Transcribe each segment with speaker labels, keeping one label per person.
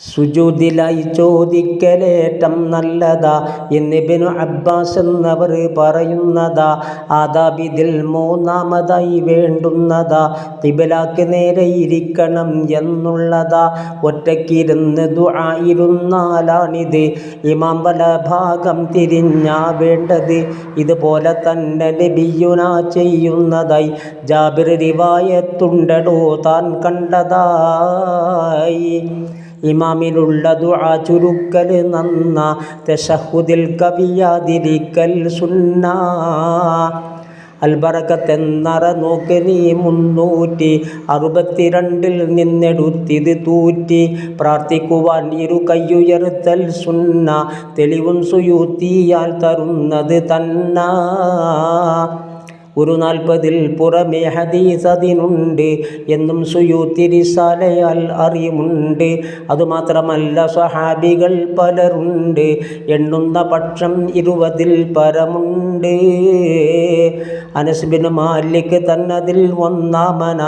Speaker 1: സുജൂദിലായി ചോദിക്കലേറ്റം നല്ലതാ എന്ന് Ibn Abbas എന്നവർ പറയുന്നതാ. ആദാബിതിൽ മൂന്നാമതായി വേണ്ടുന്നതാ ഖിബലക്ക് നേരെ ഇരിക്കണം എന്നുള്ളതാ. ഒറ്റയ്ക്കിരുന്ന് ദുആ ഇരുന്നാലാണിത് ഇമാം വല ഭാഗം തിരിഞ്ഞാ വേണ്ടത്. ഇതുപോലെ തന്നെ നബിയുനാ ചെയ്യുന്നതായി ജാബിർ റിവായത്തുണ്ടടോ താൻ കണ്ടതായി. ഇമാമിലുള്ള ദുആ ചുരുക്കൽ നന്ന തശഹുദിൽ കവിയാതിരിക്കൽ സുന്ന. അൽബറകത്ത് എന്നറ നോക്ക് നീ 362 നിന്നെടുത്തിത് തൂറ്റി. പ്രാർത്ഥിക്കുവാൻ ഇരു കയ്യുയർത്തൽ സുന്ന തെളിവും സുയൂത്തിയാൽ തരുന്നത് തന്ന. ഒരു 40 പുറമേ ഹദീസ് അതിനുണ്ട് എന്നും സുയൂത്തി റിസാലയാൽ അറിയുമുണ്ട്. അതുമാത്രമല്ല സ്വഹാബികൾ പലരുണ്ട്, എണ്ണുന്ന പക്ഷം 20 പരമുണ്ട്. അനസ് ബിൻ മാലിക് തന്നതിൽ ഒന്നാമന,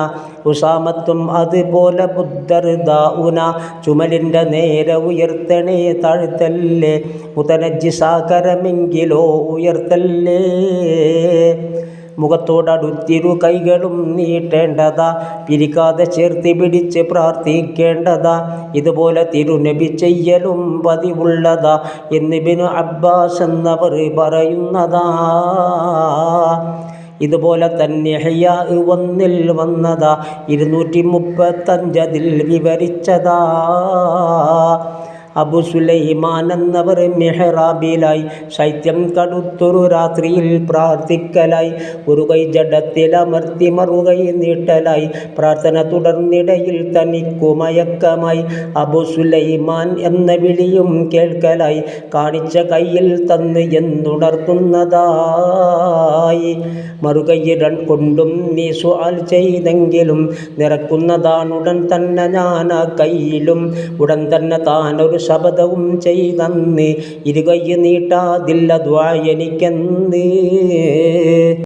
Speaker 1: ഉസാമത്തും അതുപോലെ ബുദ്ദർദാഉന. ചുമലിൻ്റെ നേരെ ഉയർത്തണേ താഴ്ത്തല്ലേ, മുതനജ്ജിസാകരമെങ്കിലോ ഉയർത്തല്ലേ. മുഖത്തോടടുത്തിരു കൈകളും നീട്ടേണ്ടതാ, പിരിക്കാതെ ചേർത്ത് പിടിച്ച് പ്രാർത്ഥിക്കേണ്ടതാ. ഇതുപോലെ തിരുനബി ചെയ്യലും പതിവുള്ളതാ എന്ന് ഇബ്നു അബ്ബാസ് എന്നവർ പറയുന്നതാ. ഇതുപോലെ തന്നെ ഇഹ്യാ 1 വന്നതാ, 235 അതിൽ വിവരിച്ചതാ. അബു സുലൈമാൻ എന്നവർ മെഹ്റാബിലായി ശൈത്യം കടുത്തൊരു രാത്രിയിൽ പ്രാർത്ഥിക്കലായി. ഒരു കൈ ജഡത്തിലമർത്തി മറുകൈ നീട്ടലായി. പ്രാർത്ഥന തുടർന്നിടയിൽ തനിക്കു മയക്കമായി. അബു സുലൈമാൻ എന്ന വിളിയും കേൾക്കലായി. കാണിച്ച കയ്യിൽ തന്ന് എന്നുണർത്തുന്നതായി. മറുകൈയിടൻ കൊണ്ടും നീ സുആൽ ചെയ്തെങ്കിലും നിറക്കുന്നതാണുടൻ തന്നെ ഞാൻ ആ കയ്യിലും. ഉടൻ തന്നെ താനൊരു ശബ്ദവും ചെയ്തന്ന്, ഇരുകൈ നീട്ടാതില്ല ദുആ എനിക്കെന്ന്.